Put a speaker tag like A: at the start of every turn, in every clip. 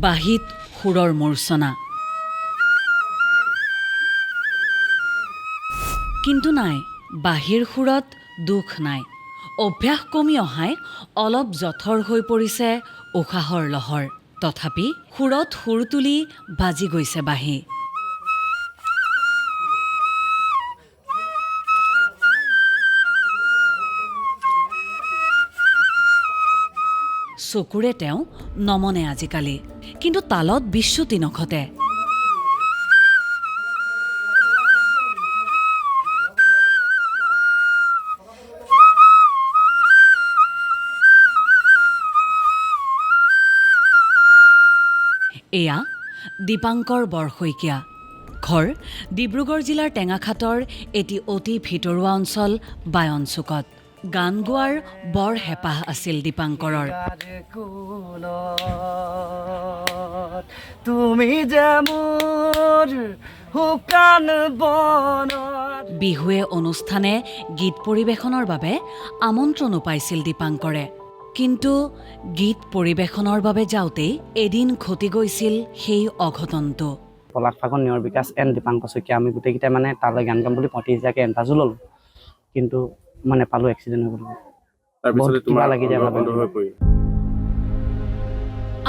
A: বাঁহীত সুৰৰ মূৰ্ছনা। কিন্তু নাই, বাঁহীৰ সুৰত দুখ নাই। অভ্যাস কমি অহাই অলপ জঠৰ হৈ পৰিছে উশাহৰ লহৰ। তথাপি সুৰত সুৰ তুলি বাজি গৈছে বাঁহী। চকুৰে তেওঁ নমনে আজিকালি, কিন্তু তালত বিচ্যুতি নঘটে। এয়া দীপাংকৰ বৰশইকীয়া। ঘৰ ডিব্ৰুগড় জিলাৰ টেঙাখাটৰ এটি অতি ভিতৰুৱা অঞ্চল বায়নচুকত। গান গোৱাৰ বৰ হেঁপাহ আছিল দীপাংকৰৰ। বিহুৱে অনুষ্ঠানে গীত পৰিৱেশনৰ বাবে আমন্ত্ৰণো পাইছিল দীপাংকৰে। কিন্তু গীত পৰিৱেশনৰ বাবে যাওঁতেই এদিন ঘটি গৈছিল সেই অঘটনটো।
B: পলাশ ফাগুন নিয়ৰ বিকাশ এণ্ড দীপাংকৰ শইকীয়া আমি গোটেইকেইটাই মানে তালৈ গান গাম বুলি 35,000কৈ এডভান্সো ল'লোঁ, কিন্তু মানে পালোঁ এক্সিডেণ্ট হৈ গ'ল।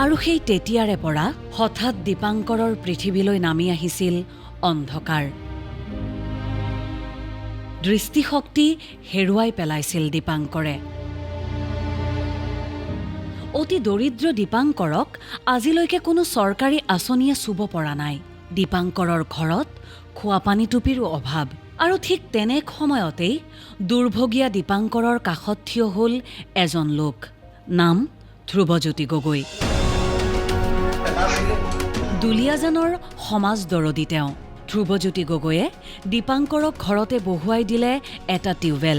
A: আৰু সেই তেতিয়াৰে পৰা হঠাৎ দীপাংকৰৰ পৃথিৱীলৈ নামি আহিছিল অন্ধকাৰ। দৃষ্টিশক্তি হেৰুৱাই পেলাইছিল দীপাংকৰে। অতি দৰিদ্ৰ দীপাংকৰক আজিলৈকে কোনো চৰকাৰী আঁচনিয়ে চুব পৰা নাই। দীপাংকৰৰ ঘৰত খোৱাপানী টুপিৰো অভাৱ। আৰু ঠিক তেনে সময়তেই দুৰ্ভগীয়া দীপাংকৰৰ কাষত থিয় হ'ল এজন লোক, নাম ধ্ৰুৱজ্যোতি গগৈ। দুলীয়াজানৰ সমাজ দৰদী তেওঁ। ধ্ৰুৱজ্যোতি গগৈয়ে দীপাংকৰক ঘৰতে বহুৱাই দিলে এটা টিউবৱেল,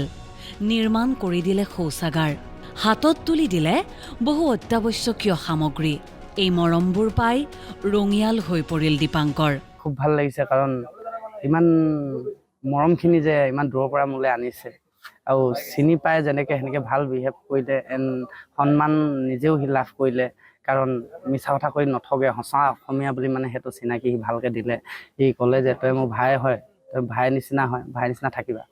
A: নিৰ্মাণ কৰি দিলে শৌচাগাৰ, হাতত তুলি দিলে বহু অত্যাৱশ্যকীয় সামগ্ৰী। এই মৰমবোৰ পাই ৰঙিয়াল হৈ পৰিল দীপাংকৰ।
B: খুব ভাল লাগিছে, কাৰণ ইমান মৰমখিনি যে ইমান দূৰৰ পৰা মোলৈ আনিছে, আৰু চিনি পাই যেনেকৈ সেনেকৈ ভাল বিহেভ কৰিলে, সন্মান নিজেও সি লাভ কৰিলে। কাৰণ মিছা কথা কৈ নথগে, সঁচা অসমীয়া বুলি মানে সেইটো চিনাকি সি ভালকৈ দিলে। সি ক'লে যে তই মোৰ ভাই হয়, তই ভাই নিচিনা হয়, ভাই নিচিনা থাকিবা,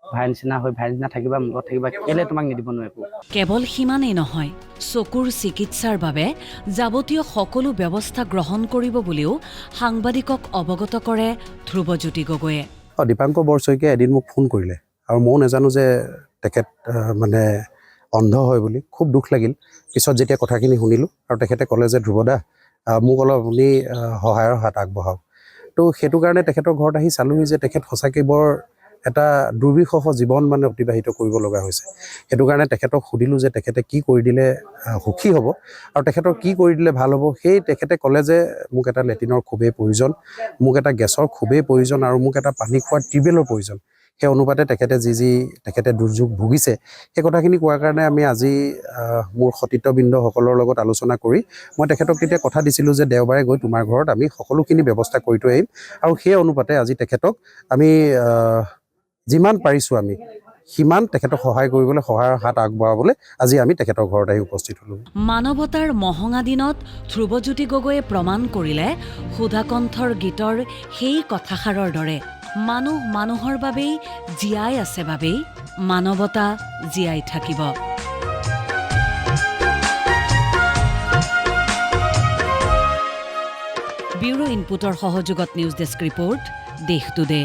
B: ভাই নিচিনা হৈ ভাই নিচিনা থাকিবা, মোৰ লগত থাকিবা, কেলে তোমাক নিদিব নোৱাৰো।
A: কেৱল সিমানেই নহয়, চকুৰ চিকিৎসাৰ বাবে যাৱতীয় সকলো ব্যৱস্থা গ্ৰহণ কৰিব বুলিও সাংবাদিকক অৱগত কৰে ধ্ৰুৱজ্যোতি গগৈয়ে।
C: দীপাংকৰ বৰশইকীয়াই এদিন মোক ফোন কৰিলে, আৰু ময়ো নাজানো যে তেখেত মানে অন্ধ হয় বুলি। খুব দুখ লাগিল পিছত যেতিয়া কথাখিনি শুনিলোঁ, আৰু তেখেতে ক'লে যে ধ্ৰুৱদা মোক অলপ আপুনি সহায়ৰ হাত আগবঢ়াওক। তো সেইটো কাৰণে তেখেতৰ ঘৰত আহি চালোহি যে তেখেত সঁচাকৈ বৰ এটা দুৰ্বিষহ জীৱন মানে অতিবাহিত কৰিব লগা হৈছে। সেইটো কাৰণে তেখেতক সুধিলোঁ যে তেখেতে কি কৰি দিলে সুখী হ'ব, আৰু তেখেতৰ কি কৰি দিলে ভাল হ'ব। সেই তেখেতে ক'লে যে মোক এটা লেট্ৰিনৰ খুবেই প্ৰয়োজন, মোক এটা গেছৰ খুবেই প্ৰয়োজন, আৰু মোক এটা পানী খোৱাৰ টিউবৱেলৰ প্ৰয়োজন। সেই অনুপাতে তেখেতে দুৰ্যোগ ভুগিছে। সেই কথাখিনি কোৱাৰ কাৰণে আমি আজি মোৰ সতীৰ্থবৃন্দসকলৰ লগত আলোচনা কৰি মই তেখেতক তেতিয়া কথা দিছিলোঁ যে দেওবাৰে গৈ তোমাৰ ঘৰত আমি সকলোখিনি ব্যৱস্থা কৰি থৈ আহিম, আৰু সেই অনুপাতে আজি তেখেতক আমি যিমান পাৰিছোঁ আমি সিমান তেখেতক সহায় কৰিবলৈ, সহায়ৰ হাত আগবঢ়াবলৈ আজি আমি তেখেতৰ ঘৰত আহি উপস্থিত হ'লোঁ।
A: মানৱতাৰ মহঙা দিনত ধ্ৰুৱজ্যোতি গগৈয়ে প্ৰমাণ কৰিলে সুধাকণ্ঠৰ গীতৰ সেই কথাষাৰৰ দৰে, মানুহ মানুহৰ বাবেই জীয়াই আছে বাবেই মানৱতা জীয়াই থাকিব। ব্যুৰো ইনপুটৰ সহযোগত নিউজ ডেস্ক ৰিপৰ্ট, দেশ টুডে।